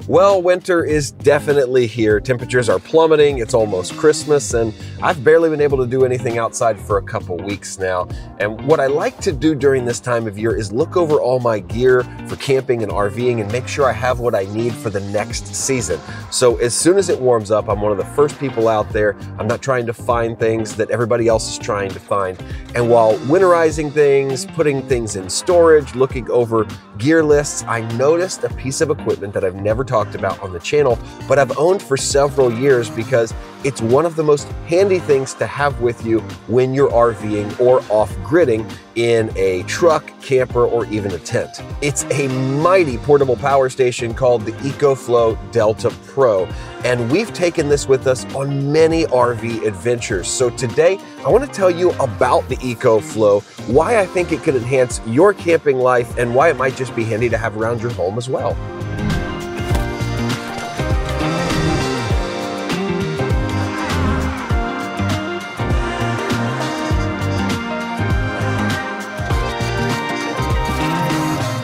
Well, winter is definitely here. Temperatures are plummeting, it's almost Christmas, and I've barely been able to do anything outside for a couple weeks now. And what I like to do during this time of year is look over all my gear for camping and RVing and make sure I have what I need for the next season. So as soon as it warms up, I'm one of the first people out there. I'm not trying to find things that everybody else is trying to find. And while winterizing things, putting things in storage, looking over gear lists, I noticed a piece of equipment that I've never talked about on the channel, but I've owned for several years because it's one of the most handy things to have with you when you're RVing or off-gridding in a truck, camper, or even a tent. It's a mighty portable power station called the EcoFlow Delta Pro, and we've taken this with us on many RV adventures. So today, I want to tell you about the EcoFlow, why I think it could enhance your camping life, and why it might just be handy to have around your home as well.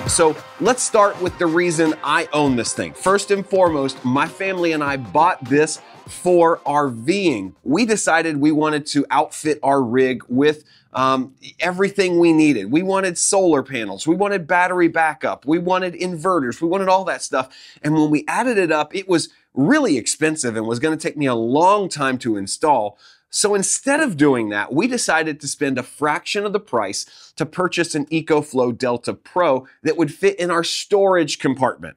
So let's start with the reason I own this thing. First and foremost, my family and I bought this for RVing. We decided we wanted to outfit our rig with everything we needed. We wanted solar panels, we wanted battery backup, we wanted inverters, we wanted all that stuff. And when we added it up, it was really expensive and was going to take me a long time to install. So instead of doing that, we decided to spend a fraction of the price to purchase an EcoFlow Delta Pro that would fit in our storage compartment.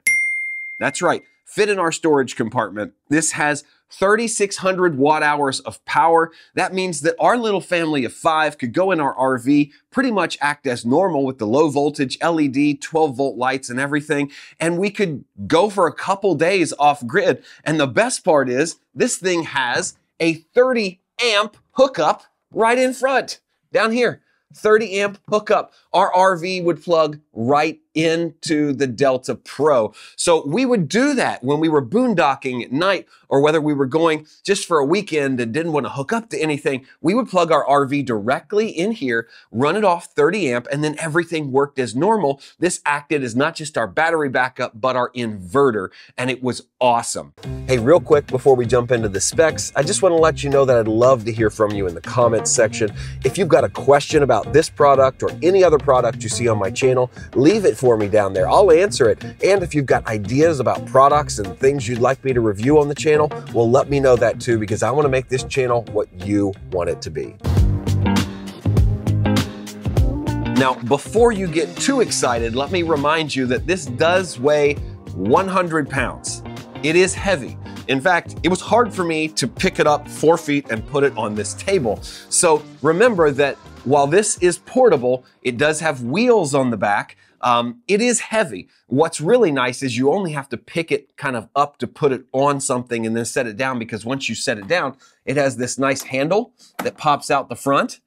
That's right, fit in our storage compartment. This has 3,600 watt hours of power. That means that our little family of 5 could go in our RV, pretty much act as normal with the low voltage LED 12-volt lights and everything, and we could go for a couple days off grid. And the best part is this thing has a 30 amp hookup right in front, down here, 30 amp hookup. Our RV would plug right into the Delta Pro. So we would do that when we were boondocking at night, or whether we were going just for a weekend and didn't want to hook up to anything, we would plug our RV directly in here, run it off 30 amp, and then everything worked as normal. This acted as not just our battery backup, but our inverter, and it was awesome. Hey, real quick before we jump into the specs, I just want to let you know that I'd love to hear from you in the comments section. If you've got a question about this product or any other product you see on my channel, leave it for me down there. I'll answer it. And if you've got ideas about products and things you'd like me to review on the channel, well, let me know that too, because I want to make this channel what you want it to be. Now, before you get too excited, let me remind you that this does weigh 100 pounds. It is heavy. In fact, it was hard for me to pick it up 4 feet and put it on this table. So remember that while this is portable, it does have wheels on the back. It is heavy. What's really nice is you only have to pick it kind of up to put it on something and then set it down, because once you set it down, it has this nice handle that pops out the front,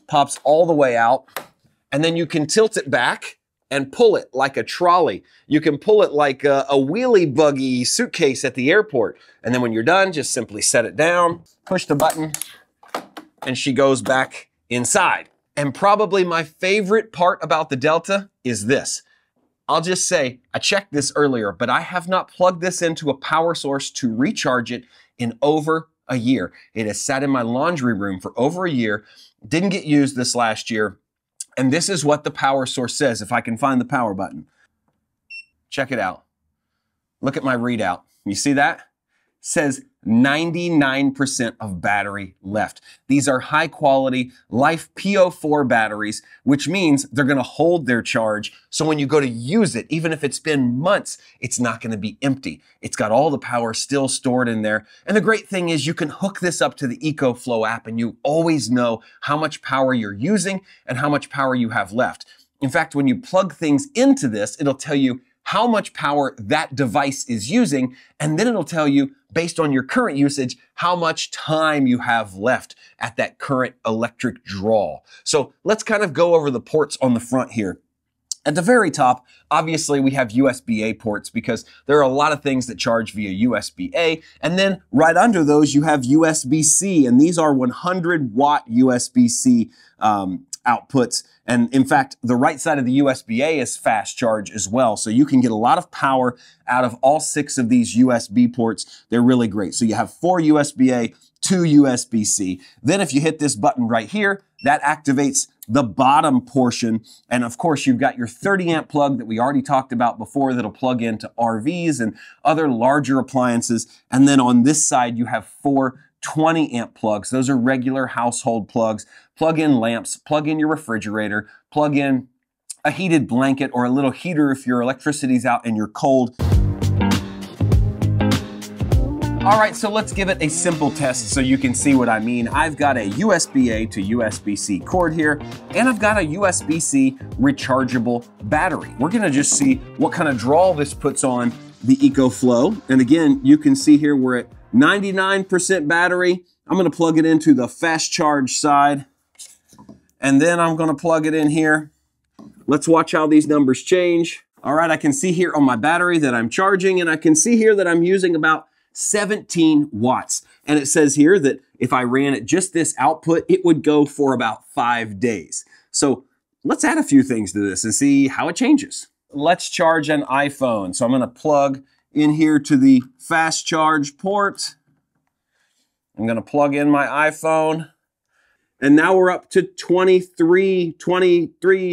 pops all the way out, and then you can tilt it back and pull it like a trolley. You can pull it like a wheelie buggy suitcase at the airport. And then when you're done, just simply set it down, push the button, and she goes back inside. And probably my favorite part about the Delta is this. I'll just say, I checked this earlier, but I have not plugged this into a power source to recharge it in over a year. It has sat in my laundry room for over a year, didn't get used this last year. And this is what the power source says, if I can find the power button. Check it out. Look at my readout. You see that? It says 99% of battery left. These are high quality Life PO4 batteries, which means they're gonna hold their charge. So when you go to use it, even if it's been months, it's not gonna be empty. It's got all the power still stored in there. And the great thing is you can hook this up to the EcoFlow app and you always know how much power you're using and how much power you have left. In fact, when you plug things into this, it'll tell you how much power that device is using, and then it'll tell you, based on your current usage, how much time you have left at that current electric draw. So let's kind of go over the ports on the front here. At the very top, obviously we have USB-A ports because there are a lot of things that charge via USB-A, and then right under those you have USB-C, and these are 100 watt USB-C outputs. And in fact, the right side of the USB-A is fast charge as well. So you can get a lot of power out of all 6 of these USB ports. They're really great. So you have 4 USB-A, 2 USB-C. Then if you hit this button right here, that activates the bottom portion. And of course, you've got your 30 amp plug that we already talked about before that'll plug into RVs and other larger appliances. And then on this side, you have 4 20 amp plugs. Those are regular household plugs. Plug in lamps, plug in your refrigerator, plug in a heated blanket or a little heater if your electricity's out and you're cold. All right, so let's give it a simple test so you can see what I mean. I've got a USB-A to USB-C cord here, and I've got a USB-C rechargeable battery. We're gonna just see what kind of draw this puts on the EcoFlow. And again, you can see here we're at 99% battery. I'm gonna plug it into the fast charge side, and then I'm gonna plug it in here. Let's watch how these numbers change. All right, I can see here on my battery that I'm charging, and I can see here that I'm using about 17 watts. And it says here that if I ran at just this output, it would go for about 5 days. So let's add a few things to this and see how it changes. Let's charge an iPhone. So I'm gonna plug in here to the fast charge port. I'm gonna plug in my iPhone. And now we're up to 23,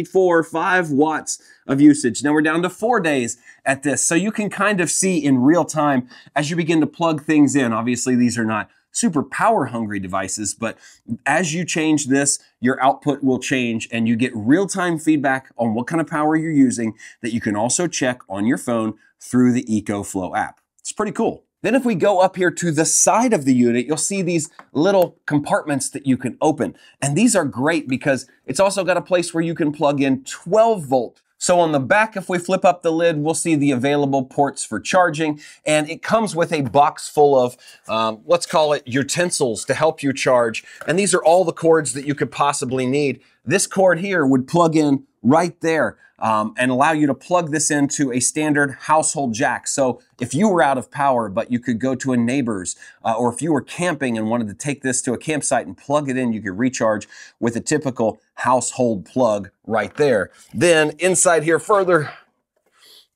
4, 5 watts of usage. Now we're down to 4 days at this. So you can kind of see in real time as you begin to plug things in. Obviously, these are not super power hungry devices, but as you change this, your output will change and you get real-time feedback on what kind of power you're using that you can also check on your phone through the EcoFlow app. It's pretty cool. Then if we go up here to the side of the unit, you'll see these little compartments that you can open. And these are great because it's also got a place where you can plug in 12 volt. So on the back, if we flip up the lid, we'll see the available ports for charging. And it comes with a box full of, let's call it utensils to help you charge. And these are all the cords that you could possibly need. This cord here would plug in right there. And allow you to plug this into a standard household jack. So if you were out of power, but you could go to a neighbor's, or if you were camping and wanted to take this to a campsite and plug it in, you could recharge with a typical household plug right there. Then inside here further,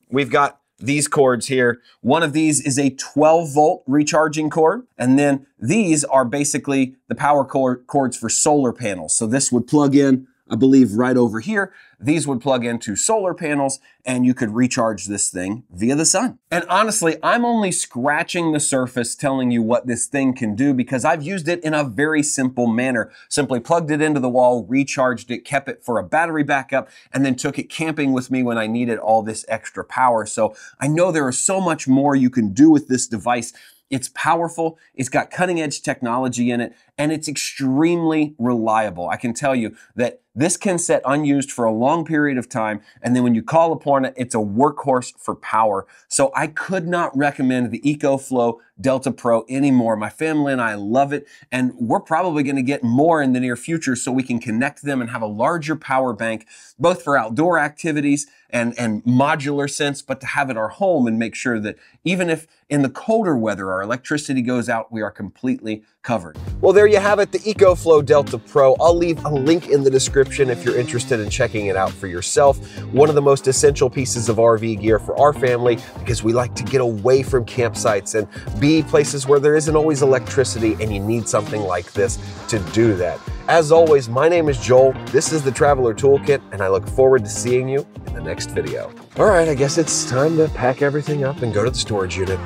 we've got these cords here. One of these is a 12 volt recharging cord. And then these are basically the power cords for solar panels. So this would plug in, I believe, right over here. These would plug into solar panels and you could recharge this thing via the sun. And honestly, I'm only scratching the surface telling you what this thing can do because I've used it in a very simple manner. Simply plugged it into the wall, recharged it, kept it for a battery backup, and then took it camping with me when I needed all this extra power. So I know there is so much more you can do with this device. It's powerful, it's got cutting edge technology in it, and it's extremely reliable. I can tell you that this can sit unused for a long period of time, and then when you call upon it, it's a workhorse for power. So I could not recommend the EcoFlow Delta Pro anymore. My family and I love it, and we're probably gonna get more in the near future so we can connect them and have a larger power bank, both for outdoor activities and modular sense, but to have it at our home and make sure that even if in the colder weather our electricity goes out, we are completely covered. Well, there you have it, the EcoFlow Delta Pro. I'll leave a link in the description if you're interested in checking it out for yourself. One of the most essential pieces of RV gear for our family because we like to get away from campsites and be places where there isn't always electricity, and you need something like this to do that. As always, my name is Joel. This is the Traveler Toolkit, and I look forward to seeing you in the next video. All right, I guess it's time to pack everything up and go to the storage unit.